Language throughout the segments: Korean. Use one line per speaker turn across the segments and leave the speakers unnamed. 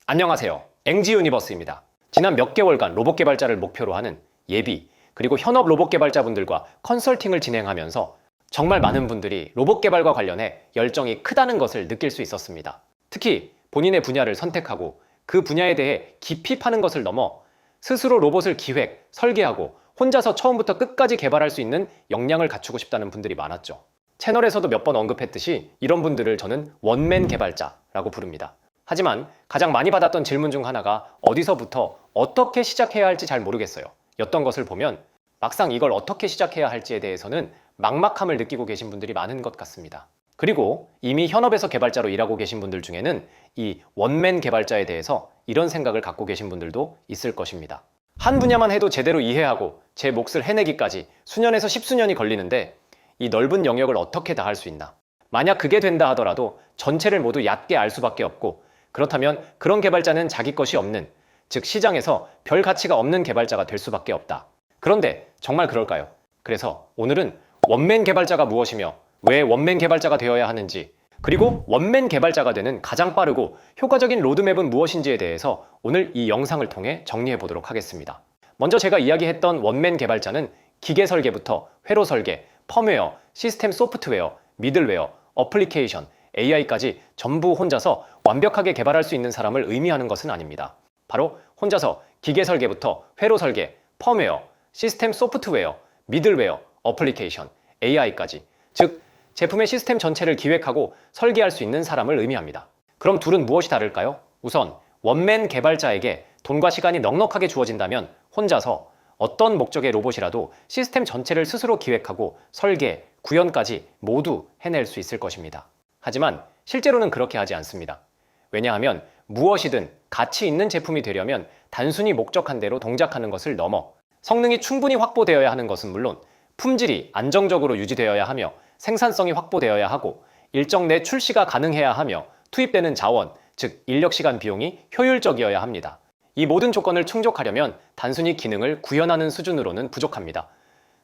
안녕하세요. 앵지유니버스입니다. 지난 몇 개월간 로봇 개발자를 목표로 하는 예비, 그리고 현업 로봇 개발자분들과 컨설팅을 진행하면서 정말 많은 분들이 로봇 개발과 관련해 열정이 크다는 것을 느낄 수 있었습니다. 특히 본인의 분야를 선택하고 그 분야에 대해 깊이 파는 것을 넘어 스스로 로봇을 기획, 설계하고 혼자서 처음부터 끝까지 개발할 수 있는 역량을 갖추고 싶다는 분들이 많았죠. 채널에서도 몇 번 언급했듯이 이런 분들을 저는 원맨 개발자라고 부릅니다. 하지만 가장 많이 받았던 질문 중 하나가 어디서부터 어떻게 시작해야 할지 잘 모르겠어요 였던 것을 보면 막상 이걸 어떻게 시작해야 할지에 대해서는 막막함을 느끼고 계신 분들이 많은 것 같습니다. 그리고 이미 현업에서 개발자로 일하고 계신 분들 중에는 이 원맨 개발자에 대해서 이런 생각을 갖고 계신 분들도 있을 것입니다. 한 분야만 해도 제대로 이해하고 제 몫을 해내기까지 수년에서 십수년이 걸리는데 이 넓은 영역을 어떻게 다 할 수 있나? 만약 그게 된다 하더라도 전체를 모두 얕게 알 수밖에 없고, 그렇다면 그런 개발자는 자기 것이 없는, 즉 시장에서 별 가치가 없는 개발자가 될 수밖에 없다. 그런데 정말 그럴까요? 그래서 오늘은 원맨 개발자가 무엇이며 왜 원맨 개발자가 되어야 하는지, 그리고 원맨 개발자가 되는 가장 빠르고 효과적인 로드맵은 무엇인지에 대해서 오늘 이 영상을 통해 정리해 보도록 하겠습니다. 먼저 제가 이야기했던 원맨 개발자는 기계 설계부터 회로 설계, 펌웨어, 시스템 소프트웨어, 미들웨어, 어플리케이션, AI까지 전부 혼자서 완벽하게 개발할 수 있는 사람을 의미하는 것은 아닙니다. 바로 혼자서 기계 설계부터 회로 설계, 펌웨어, 시스템 소프트웨어, 미들웨어, 어플리케이션, AI까지, 즉 제품의 시스템 전체를 기획하고 설계할 수 있는 사람을 의미합니다. 그럼 둘은 무엇이 다를까요? 우선 원맨 개발자에게 돈과 시간이 넉넉하게 주어진다면 혼자서 어떤 목적의 로봇이라도 시스템 전체를 스스로 기획하고 설계, 구현까지 모두 해낼 수 있을 것입니다. 하지만 실제로는 그렇게 하지 않습니다. 왜냐하면 무엇이든 가치 있는 제품이 되려면 단순히 목적한 대로 동작하는 것을 넘어 성능이 충분히 확보되어야 하는 것은 물론 품질이 안정적으로 유지되어야 하며 생산성이 확보되어야 하고 일정 내 출시가 가능해야 하며 투입되는 자원, 즉 인력 시간 비용이 효율적이어야 합니다. 이 모든 조건을 충족하려면 단순히 기능을 구현하는 수준으로는 부족합니다.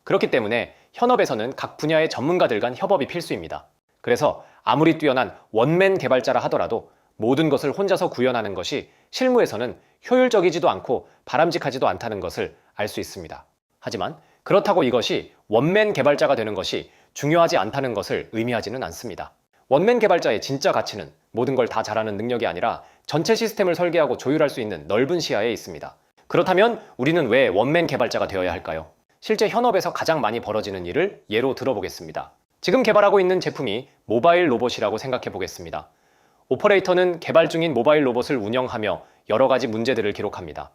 그렇기 때문에 현업에서는 각 분야의 전문가들 간 협업이 필수입니다. 그래서 아무리 뛰어난 원맨 개발자라 하더라도 모든 것을 혼자서 구현하는 것이 실무에서는 효율적이지도 않고 바람직하지도 않다는 것을 알 수 있습니다. 하지만 그렇다고 이것이 원맨 개발자가 되는 것이 중요하지 않다는 것을 의미하지는 않습니다. 원맨 개발자의 진짜 가치는 모든 걸 다 잘하는 능력이 아니라 전체 시스템을 설계하고 조율할 수 있는 넓은 시야에 있습니다. 그렇다면 우리는 왜 원맨 개발자가 되어야 할까요? 실제 현업에서 가장 많이 벌어지는 일을 예로 들어보겠습니다. 지금 개발하고 있는 제품이 모바일 로봇이라고 생각해 보겠습니다. 오퍼레이터는 개발 중인 모바일 로봇을 운영하며 여러 가지 문제들을 기록합니다.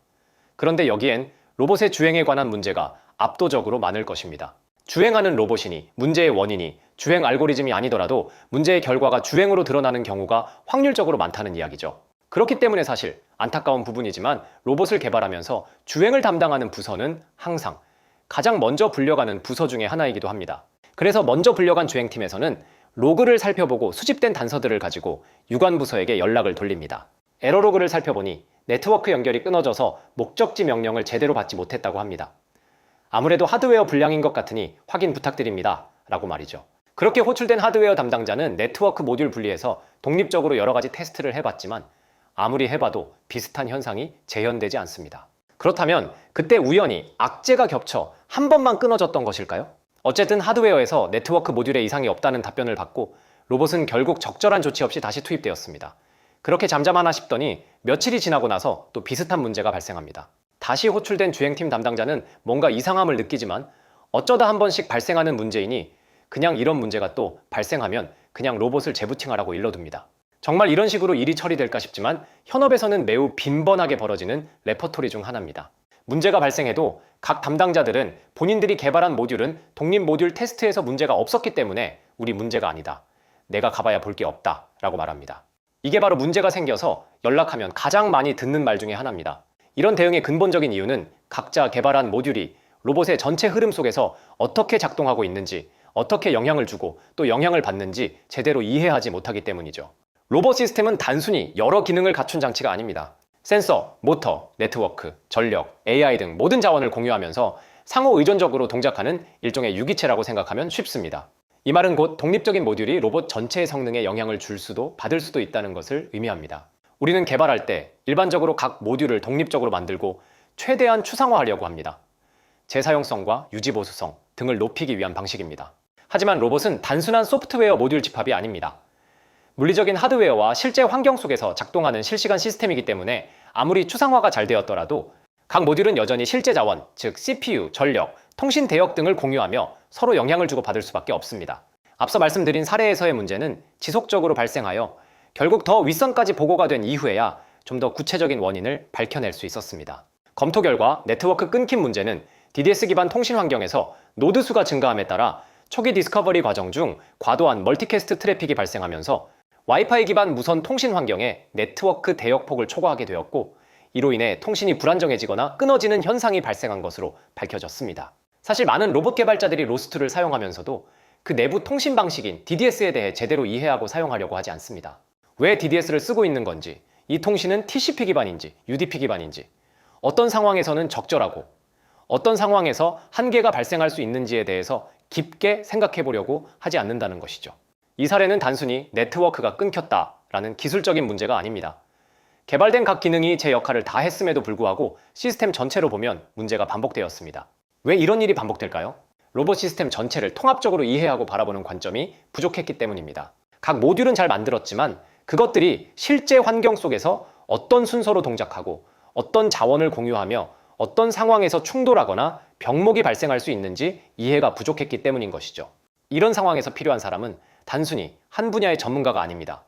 그런데 여기엔 로봇의 주행에 관한 문제가 압도적으로 많을 것입니다. 주행하는 로봇이니 문제의 원인이 주행 알고리즘이 아니더라도 문제의 결과가 주행으로 드러나는 경우가 확률적으로 많다는 이야기죠. 그렇기 때문에 사실 안타까운 부분이지만 로봇을 개발하면서 주행을 담당하는 부서는 항상 가장 먼저 불려가는 부서 중에 하나이기도 합니다. 그래서 먼저 불려간 주행팀에서는 로그를 살펴보고 수집된 단서들을 가지고 유관 부서에게 연락을 돌립니다. 에러 로그를 살펴보니 네트워크 연결이 끊어져서 목적지 명령을 제대로 받지 못했다고 합니다. 아무래도 하드웨어 불량인 것 같으니 확인 부탁드립니다 라고 말이죠. 그렇게 호출된 하드웨어 담당자는 네트워크 모듈 분리해서 독립적으로 여러 가지 테스트를 해봤지만 아무리 해봐도 비슷한 현상이 재현되지 않습니다. 그렇다면 그때 우연히 악재가 겹쳐 한 번만 끊어졌던 것일까요? 어쨌든 하드웨어에서 네트워크 모듈에 이상이 없다는 답변을 받고 로봇은 결국 적절한 조치 없이 다시 투입되었습니다. 그렇게 잠잠하나 싶더니 며칠이 지나고 나서 또 비슷한 문제가 발생합니다. 다시 호출된 주행팀 담당자는 뭔가 이상함을 느끼지만 어쩌다 한 번씩 발생하는 문제이니 그냥 이런 문제가 또 발생하면 그냥 로봇을 재부팅하라고 일러둡니다. 정말 이런 식으로 일이 처리될까 싶지만 현업에서는 매우 빈번하게 벌어지는 레퍼토리 중 하나입니다. 문제가 발생해도 각 담당자들은 본인들이 개발한 모듈은 독립 모듈 테스트에서 문제가 없었기 때문에 우리 문제가 아니다. 내가 가봐야 볼 게 없다 라고 말합니다. 이게 바로 문제가 생겨서 연락하면 가장 많이 듣는 말 중에 하나입니다. 이런 대응의 근본적인 이유는 각자 개발한 모듈이 로봇의 전체 흐름 속에서 어떻게 작동하고 있는지, 어떻게 영향을 주고 또 영향을 받는지 제대로 이해하지 못하기 때문이죠. 로봇 시스템은 단순히 여러 기능을 갖춘 장치가 아닙니다. 센서, 모터, 네트워크, 전력, AI 등 모든 자원을 공유하면서 상호 의존적으로 동작하는 일종의 유기체라고 생각하면 쉽습니다. 이 말은 곧 독립적인 모듈이 로봇 전체의 성능에 영향을 줄 수도 받을 수도 있다는 것을 의미합니다. 우리는 개발할 때 일반적으로 각 모듈을 독립적으로 만들고 최대한 추상화하려고 합니다. 재사용성과 유지보수성 등을 높이기 위한 방식입니다. 하지만 로봇은 단순한 소프트웨어 모듈 집합이 아닙니다. 물리적인 하드웨어와 실제 환경 속에서 작동하는 실시간 시스템이기 때문에 아무리 추상화가 잘 되었더라도 각 모듈은 여전히 실제 자원, 즉 CPU, 전력, 통신 대역 등을 공유하며 서로 영향을 주고받을 수밖에 없습니다. 앞서 말씀드린 사례에서의 문제는 지속적으로 발생하여 결국 더 윗선까지 보고가 된 이후에야 좀 더 구체적인 원인을 밝혀낼 수 있었습니다. 검토 결과 네트워크 끊김 문제는 DDS 기반 통신 환경에서 노드 수가 증가함에 따라 초기 디스커버리 과정 중 과도한 멀티캐스트 트래픽이 발생하면서 와이파이 기반 무선 통신 환경에 네트워크 대역폭을 초과하게 되었고, 이로 인해 통신이 불안정해지거나 끊어지는 현상이 발생한 것으로 밝혀졌습니다. 사실 많은 로봇 개발자들이 로스트를 사용하면서도 그 내부 통신 방식인 DDS에 대해 제대로 이해하고 사용하려고 하지 않습니다. 왜 DDS를 쓰고 있는 건지, 이 통신은 TCP 기반인지 UDP 기반인지, 어떤 상황에서는 적절하고 어떤 상황에서 한계가 발생할 수 있는지에 대해서 깊게 생각해 보려고 하지 않는다는 것이죠. 이 사례는 단순히 네트워크가 끊겼다라는 기술적인 문제가 아닙니다. 개발된 각 기능이 제 역할을 다 했음에도 불구하고 시스템 전체로 보면 문제가 반복되었습니다. 왜 이런 일이 반복될까요? 로봇 시스템 전체를 통합적으로 이해하고 바라보는 관점이 부족했기 때문입니다. 각 모듈은 잘 만들었지만 그것들이 실제 환경 속에서 어떤 순서로 동작하고 어떤 자원을 공유하며 어떤 상황에서 충돌하거나 병목이 발생할 수 있는지 이해가 부족했기 때문인 것이죠. 이런 상황에서 필요한 사람은 단순히 한 분야의 전문가가 아닙니다.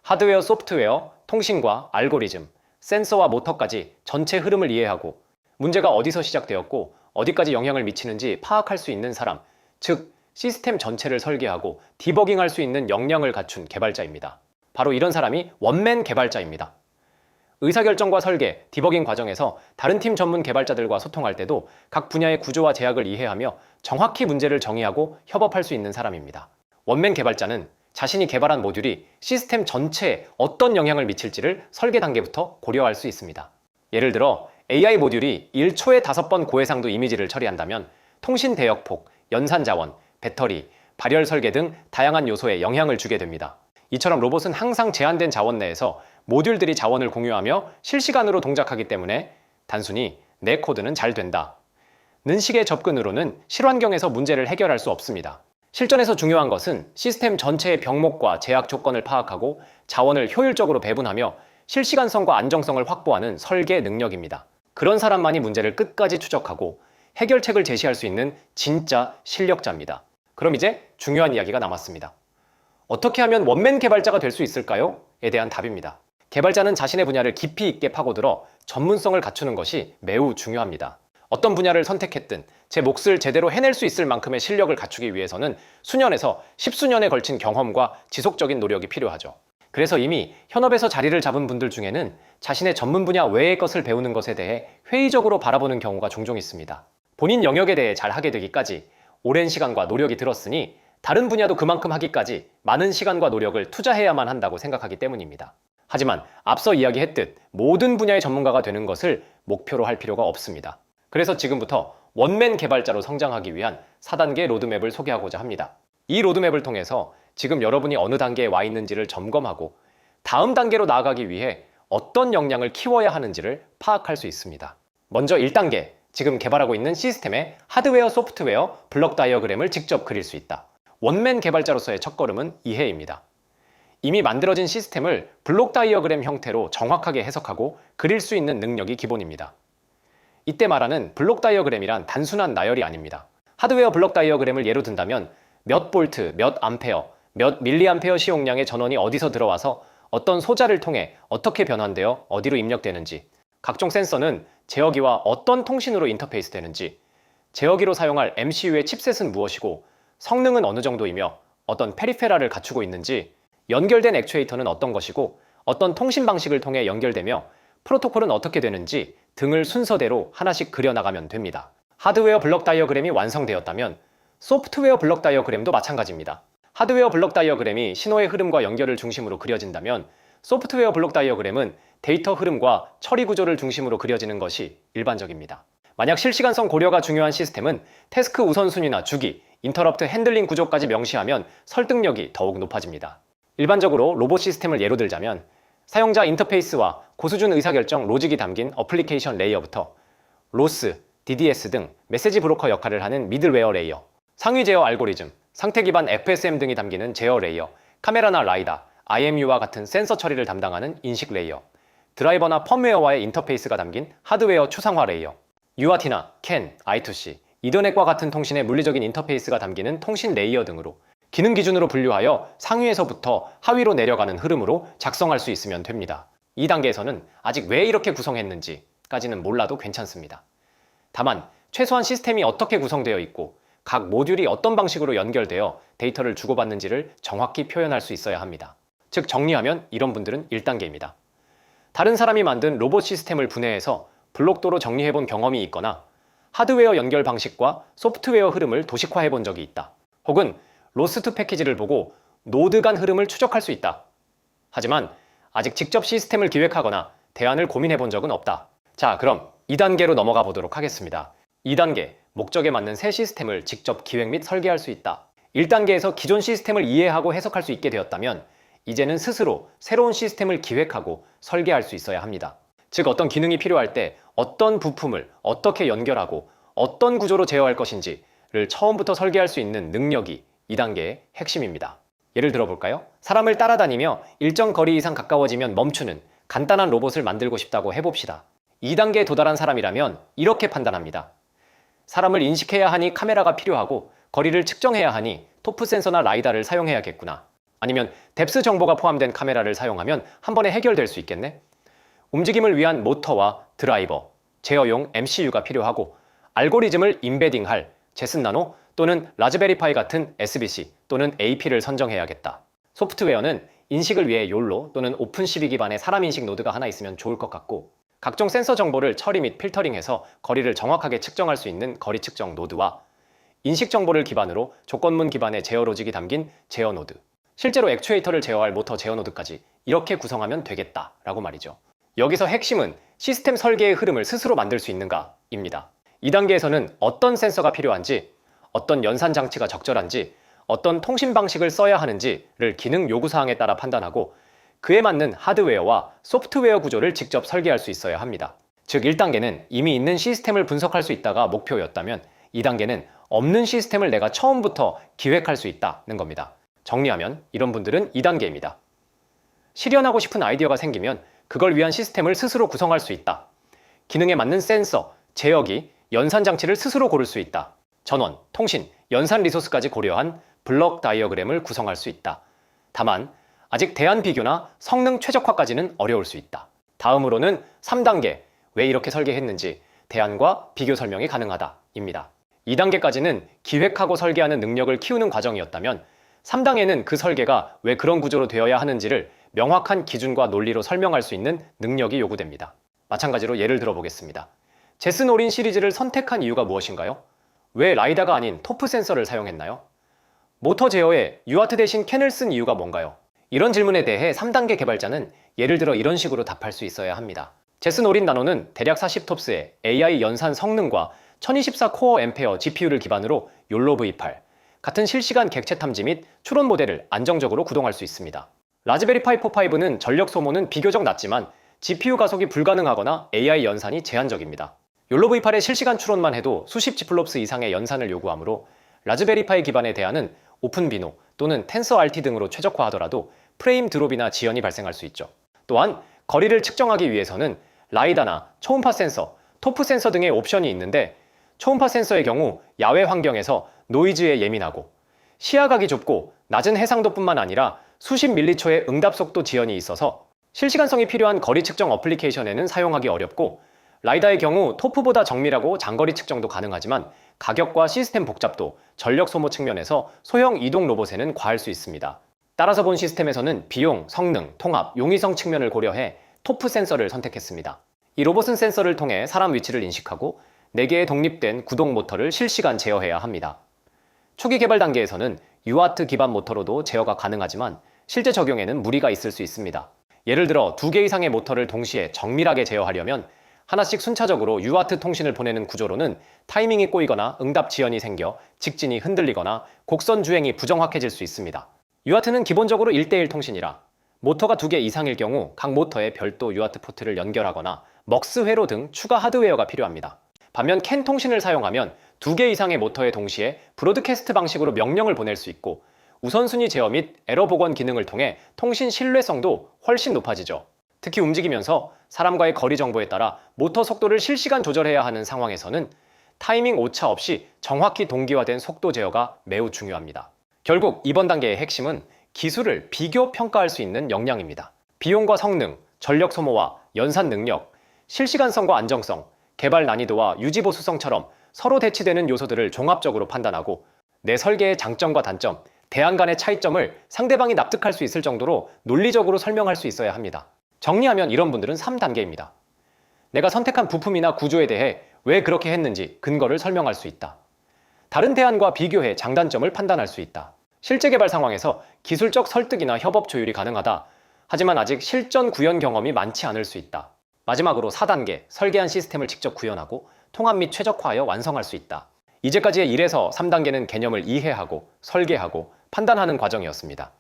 하드웨어, 소프트웨어, 통신과 알고리즘, 센서와 모터까지 전체 흐름을 이해하고 문제가 어디서 시작되었고 어디까지 영향을 미치는지 파악할 수 있는 사람, 즉 시스템 전체를 설계하고 디버깅할 수 있는 역량을 갖춘 개발자입니다. 바로 이런 사람이 원맨 개발자입니다. 의사결정과 설계, 디버깅 과정에서 다른 팀 전문 개발자들과 소통할 때도 각 분야의 구조와 제약을 이해하며 정확히 문제를 정의하고 협업할 수 있는 사람입니다. 원맨 개발자는 자신이 개발한 모듈이 시스템 전체에 어떤 영향을 미칠지를 설계 단계부터 고려할 수 있습니다. 예를 들어 AI 모듈이 1초에 5번 고해상도 이미지를 처리한다면 통신 대역폭, 연산 자원, 배터리, 발열 설계 등 다양한 요소에 영향을 주게 됩니다. 이처럼 로봇은 항상 제한된 자원 내에서 모듈들이 자원을 공유하며 실시간으로 동작하기 때문에 단순히 내 코드는 잘 된다 는 식의 접근으로는 실환경에서 문제를 해결할 수 없습니다. 실전에서 중요한 것은 시스템 전체의 병목과 제약 조건을 파악하고 자원을 효율적으로 배분하며 실시간성과 안정성을 확보하는 설계 능력입니다. 그런 사람만이 문제를 끝까지 추적하고 해결책을 제시할 수 있는 진짜 실력자입니다. 그럼 이제 중요한 이야기가 남았습니다. 어떻게 하면 원맨 개발자가 될 수 있을까요? 에 대한 답입니다. 개발자는 자신의 분야를 깊이 있게 파고들어 전문성을 갖추는 것이 매우 중요합니다. 어떤 분야를 선택했든 제 몫을 제대로 해낼 수 있을 만큼의 실력을 갖추기 위해서는 수년에서 십수년에 걸친 경험과 지속적인 노력이 필요하죠. 그래서 이미 현업에서 자리를 잡은 분들 중에는 자신의 전문 분야 외의 것을 배우는 것에 대해 회의적으로 바라보는 경우가 종종 있습니다. 본인 영역에 대해 잘 하게 되기까지 오랜 시간과 노력이 들었으니 다른 분야도 그만큼 하기까지 많은 시간과 노력을 투자해야만 한다고 생각하기 때문입니다. 하지만 앞서 이야기했듯 모든 분야의 전문가가 되는 것을 목표로 할 필요가 없습니다. 그래서 지금부터 원맨 개발자로 성장하기 위한 4단계 로드맵을 소개하고자 합니다. 이 로드맵을 통해서 지금 여러분이 어느 단계에 와 있는지를 점검하고 다음 단계로 나아가기 위해 어떤 역량을 키워야 하는지를 파악할 수 있습니다. 먼저 1단계, 지금 개발하고 있는 시스템의 하드웨어, 소프트웨어, 블록 다이어그램을 직접 그릴 수 있다. 원맨 개발자로서의 첫걸음은 이해입니다. 이미 만들어진 시스템을 블록 다이어그램 형태로 정확하게 해석하고 그릴 수 있는 능력이 기본입니다. 이때 말하는 블록 다이어그램이란 단순한 나열이 아닙니다. 하드웨어 블록 다이어그램을 예로 든다면 몇 볼트, 몇 암페어, 몇 밀리암페어 시용량의 전원이 어디서 들어와서 어떤 소자를 통해 어떻게 변환되어 어디로 입력되는지, 각종 센서는 제어기와 어떤 통신으로 인터페이스 되는지, 제어기로 사용할 MCU의 칩셋은 무엇이고 성능은 어느 정도이며 어떤 페리페라를 갖추고 있는지, 연결된 액추에이터는 어떤 것이고 어떤 통신 방식을 통해 연결되며 프로토콜은 어떻게 되는지 등을 순서대로 하나씩 그려나가면 됩니다. 하드웨어 블록 다이어그램이 완성되었다면 소프트웨어 블록 다이어그램도 마찬가지입니다. 하드웨어 블록 다이어그램이 신호의 흐름과 연결을 중심으로 그려진다면 소프트웨어 블록 다이어그램은 데이터 흐름과 처리 구조를 중심으로 그려지는 것이 일반적입니다. 만약 실시간성 고려가 중요한 시스템은 태스크 우선순위나 주기, 인터럽트 핸들링 구조까지 명시하면 설득력이 더욱 높아집니다. 일반적으로 로봇 시스템을 예로 들자면 사용자 인터페이스와 고수준 의사결정 로직이 담긴 어플리케이션 레이어부터 로스, DDS 등 메시지 브로커 역할을 하는 미들웨어 레이어, 상위 제어 알고리즘, 상태 기반 FSM 등이 담기는 제어 레이어, 카메라나 라이다, IMU와 같은 센서 처리를 담당하는 인식 레이어, 드라이버나 펌웨어와의 인터페이스가 담긴 하드웨어 추상화 레이어, UART나 CAN, I2C, 이더넷과 같은 통신의 물리적인 인터페이스가 담기는 통신 레이어 등으로 기능 기준으로 분류하여 상위에서부터 하위로 내려가는 흐름으로 작성할 수 있으면 됩니다. 이 단계에서는 아직 왜 이렇게 구성했는지까지는 몰라도 괜찮습니다. 다만 최소한 시스템이 어떻게 구성되어 있고 각 모듈이 어떤 방식으로 연결되어 데이터를 주고받는지를 정확히 표현할 수 있어야 합니다. 즉 정리하면 이런 분들은 1단계입니다. 다른 사람이 만든 로봇 시스템을 분해해서 블록도로 정리해본 경험이 있거나 하드웨어 연결 방식과 소프트웨어 흐름을 도식화해본 적이 있다. 혹은 로스트 패키지를 보고 노드 간 흐름을 추적할 수 있다. 하지만 아직 직접 시스템을 기획하거나 대안을 고민해본 적은 없다. 자, 그럼 2단계로 넘어가 보도록 하겠습니다. 2단계, 목적에 맞는 새 시스템을 직접 기획 및 설계할 수 있다. 1단계에서 기존 시스템을 이해하고 해석할 수 있게 되었다면 이제는 스스로 새로운 시스템을 기획하고 설계할 수 있어야 합니다. 즉 어떤 기능이 필요할 때 어떤 부품을 어떻게 연결하고 어떤 구조로 제어할 것인지를 처음부터 설계할 수 있는 능력이 2단계의 핵심입니다. 예를 들어볼까요? 사람을 따라다니며 일정 거리 이상 가까워지면 멈추는 간단한 로봇을 만들고 싶다고 해봅시다. 2단계에 도달한 사람이라면 이렇게 판단합니다. 사람을 인식해야 하니 카메라가 필요하고 거리를 측정해야 하니 토프 센서나 라이다를 사용해야겠구나. 아니면 뎁스 정보가 포함된 카메라를 사용하면 한 번에 해결될 수 있겠네? 움직임을 위한 모터와 드라이버, 제어용 MCU가 필요하고 알고리즘을 임베딩할 제슨 나노 또는 라즈베리파이 같은 SBC 또는 AP를 선정해야겠다. 소프트웨어는 인식을 위해 욜로 또는 오픈CV 기반의 사람 인식 노드가 하나 있으면 좋을 것 같고 각종 센서 정보를 처리 및 필터링해서 거리를 정확하게 측정할 수 있는 거리 측정 노드와 인식 정보를 기반으로 조건문 기반의 제어 로직이 담긴 제어 노드, 실제로 액추에이터를 제어할 모터 제어 노드까지 이렇게 구성하면 되겠다라고 말이죠. 여기서 핵심은 시스템 설계의 흐름을 스스로 만들 수 있는가입니다. 2단계에서는 어떤 센서가 필요한지, 어떤 연산 장치가 적절한지, 어떤 통신 방식을 써야 하는지를 기능 요구사항에 따라 판단하고 그에 맞는 하드웨어와 소프트웨어 구조를 직접 설계할 수 있어야 합니다. 즉 1단계는 이미 있는 시스템을 분석할 수 있다가 목표였다면 2단계는 없는 시스템을 내가 처음부터 기획할 수 있다는 겁니다. 정리하면 이런 분들은 2단계입니다. 실현하고 싶은 아이디어가 생기면 그걸 위한 시스템을 스스로 구성할 수 있다. 기능에 맞는 센서, 제어기, 연산 장치를 스스로 고를 수 있다. 전원, 통신, 연산 리소스까지 고려한 블록 다이어그램을 구성할 수 있다. 다만 아직 대안 비교나 성능 최적화까지는 어려울 수 있다. 다음으로는 3단계, 왜 이렇게 설계했는지 대안과 비교 설명이 가능하다입니다. 2단계까지는 기획하고 설계하는 능력을 키우는 과정이었다면 3단계는 그 설계가 왜 그런 구조로 되어야 하는지를 명확한 기준과 논리로 설명할 수 있는 능력이 요구됩니다. 마찬가지로 예를 들어보겠습니다. 제슨 오린 시리즈를 선택한 이유가 무엇인가요? 왜 라이다가 아닌 토프 센서를 사용했나요? 모터 제어에 유아트 대신 캔을 쓴 이유가 뭔가요? 이런 질문에 대해 3단계 개발자는 예를 들어 이런 식으로 답할 수 있어야 합니다. 제슨 오린 나노는 대략 40톱스의 AI 연산 성능과 1024 코어 앰페어 GPU를 기반으로 욜로 V8, 같은 실시간 객체 탐지 및 추론 모델을 안정적으로 구동할 수 있습니다. 라즈베리파이 4-5는 전력 소모는 비교적 낮지만 GPU 가속이 불가능하거나 AI 연산이 제한적입니다. 욜로 V8의 실시간 추론만 해도 수십 지플롭스 이상의 연산을 요구하므로 라즈베리파이 기반의 대안은 오픈비노 또는 텐서RT 등으로 최적화하더라도 프레임 드롭이나 지연이 발생할 수 있죠. 또한 거리를 측정하기 위해서는 라이다나 초음파 센서, 토프 센서 등의 옵션이 있는데 초음파 센서의 경우 야외 환경에서 노이즈에 예민하고 시야각이 좁고 낮은 해상도뿐만 아니라 수십 밀리초의 응답 속도 지연이 있어서 실시간성이 필요한 거리 측정 어플리케이션에는 사용하기 어렵고 라이다의 경우 토프보다 정밀하고 장거리 측정도 가능하지만 가격과 시스템 복잡도, 전력 소모 측면에서 소형 이동 로봇에는 과할 수 있습니다. 따라서 본 시스템에서는 비용, 성능, 통합, 용이성 측면을 고려해 토프 센서를 선택했습니다. 이 로봇은 센서를 통해 사람 위치를 인식하고 4개의 독립된 구동 모터를 실시간 제어해야 합니다. 초기 개발 단계에서는 유아트 기반 모터로도 제어가 가능하지만 실제 적용에는 무리가 있을 수 있습니다. 예를 들어 2개 이상의 모터를 동시에 정밀하게 제어하려면 하나씩 순차적으로 유아트 통신을 보내는 구조로는 타이밍이 꼬이거나 응답 지연이 생겨 직진이 흔들리거나 곡선 주행이 부정확해질 수 있습니다. 유아트는 기본적으로 1대1 통신이라 모터가 2개 이상일 경우 각 모터에 별도 UART 포트를 연결하거나 먹스 회로 등 추가 하드웨어가 필요합니다. 반면 캔 통신을 사용하면 2개 이상의 모터에 동시에 브로드캐스트 방식으로 명령을 보낼 수 있고 우선순위 제어 및 에러 복원 기능을 통해 통신 신뢰성도 훨씬 높아지죠. 특히 움직이면서 사람과의 거리 정보에 따라 모터 속도를 실시간 조절해야 하는 상황에서는 타이밍 오차 없이 정확히 동기화된 속도 제어가 매우 중요합니다. 결국 이번 단계의 핵심은 기술을 비교 평가할 수 있는 역량입니다. 비용과 성능, 전력 소모와 연산 능력, 실시간성과 안정성, 개발 난이도와 유지 보수성처럼 서로 대치되는 요소들을 종합적으로 판단하고 내 설계의 장점과 단점, 대안 간의 차이점을 상대방이 납득할 수 있을 정도로 논리적으로 설명할 수 있어야 합니다. 정리하면 이런 분들은 3단계입니다. 내가 선택한 부품이나 구조에 대해 왜 그렇게 했는지 근거를 설명할 수 있다. 다른 대안과 비교해 장단점을 판단할 수 있다. 실제 개발 상황에서 기술적 설득이나 협업 조율이 가능하다. 하지만 아직 실전 구현 경험이 많지 않을 수 있다. 마지막으로 4단계, 설계한 시스템을 직접 구현하고 통합 및 최적화하여 완성할 수 있다. 이제까지의 1에서 3단계는 개념을 이해하고 설계하고 판단하는 과정이었습니다.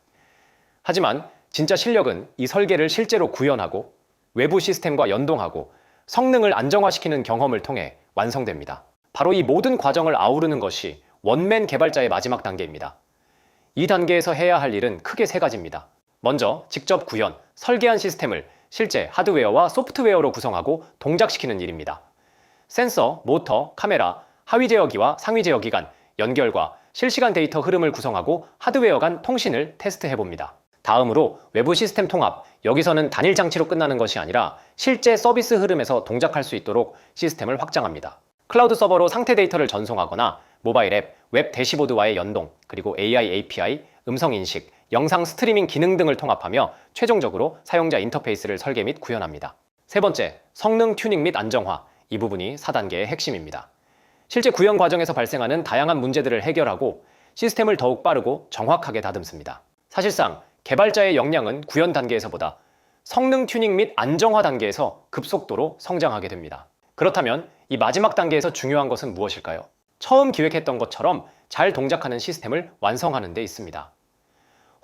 하지만 진짜 실력은 이 설계를 실제로 구현하고 외부 시스템과 연동하고 성능을 안정화시키는 경험을 통해 완성됩니다. 바로 이 모든 과정을 아우르는 것이 원맨 개발자의 마지막 단계입니다. 이 단계에서 해야 할 일은 크게 3가지입니다. 먼저 직접 구현, 설계한 시스템을 실제 하드웨어와 소프트웨어로 구성하고 동작시키는 일입니다. 센서, 모터, 카메라, 하위 제어기와 상위 제어기 간 연결과 실시간 데이터 흐름을 구성하고 하드웨어 간 통신을 테스트해봅니다. 다음으로 외부 시스템 통합, 여기서는 단일 장치로 끝나는 것이 아니라 실제 서비스 흐름에서 동작할 수 있도록 시스템을 확장합니다. 클라우드 서버로 상태 데이터를 전송하거나 모바일 앱, 웹 대시보드와의 연동, 그리고 AI API, 음성 인식, 영상 스트리밍 기능 등을 통합하며 최종적으로 사용자 인터페이스를 설계 및 구현합니다. 3번째, 성능 튜닝 및 안정화. 이 부분이 4단계의 핵심입니다. 실제 구현 과정에서 발생하는 다양한 문제들을 해결하고 시스템을 더욱 빠르고 정확하게 다듬습니다. 사실상 개발자의 역량은 구현 단계에서보다 성능 튜닝 및 안정화 단계에서 급속도로 성장하게 됩니다. 그렇다면 이 마지막 단계에서 중요한 것은 무엇일까요? 처음 기획했던 것처럼 잘 동작하는 시스템을 완성하는 데 있습니다.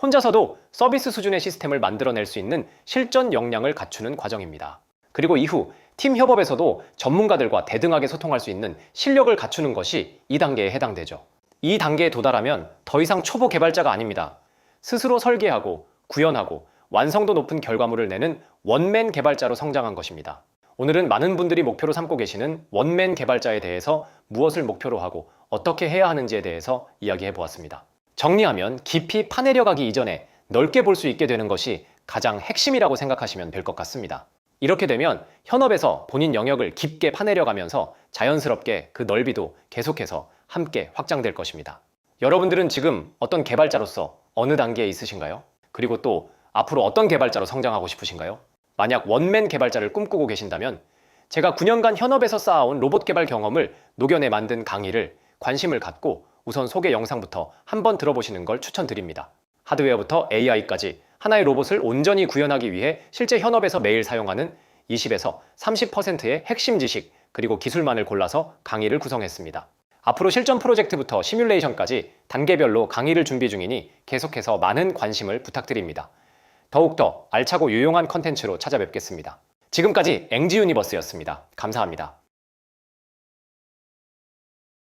혼자서도 서비스 수준의 시스템을 만들어낼 수 있는 실전 역량을 갖추는 과정입니다. 그리고 이후 팀 협업에서도 전문가들과 대등하게 소통할 수 있는 실력을 갖추는 것이 이 단계에 해당되죠. 이 단계에 도달하면 더 이상 초보 개발자가 아닙니다. 스스로 설계하고 구현하고 완성도 높은 결과물을 내는 원맨 개발자로 성장한 것입니다. 오늘은 많은 분들이 목표로 삼고 계시는 원맨 개발자에 대해서 무엇을 목표로 하고 어떻게 해야 하는지에 대해서 이야기해 보았습니다. 정리하면 깊이 파내려가기 이전에 넓게 볼 수 있게 되는 것이 가장 핵심이라고 생각하시면 될 것 같습니다. 이렇게 되면 현업에서 본인 영역을 깊게 파내려가면서 자연스럽게 그 넓이도 계속해서 함께 확장될 것입니다. 여러분들은 지금 어떤 개발자로서 어느 단계에 있으신가요? 그리고 또 앞으로 어떤 개발자로 성장하고 싶으신가요? 만약 원맨 개발자를 꿈꾸고 계신다면 제가 9년간 현업에서 쌓아온 로봇 개발 경험을 녹여내 만든 강의를 관심을 갖고 우선 소개 영상부터 한번 들어보시는 걸 추천드립니다. 하드웨어부터 AI까지 하나의 로봇을 온전히 구현하기 위해 실제 현업에서 매일 사용하는 20에서 30%의 핵심 지식 그리고 기술만을 골라서 강의를 구성했습니다. 앞으로 실전 프로젝트부터 시뮬레이션까지 단계별로 강의를 준비 중이니 계속해서 많은 관심을 부탁드립니다. 더욱더 알차고 유용한 컨텐츠로 찾아뵙겠습니다. 지금까지 앵지유니버스였습니다. 감사합니다.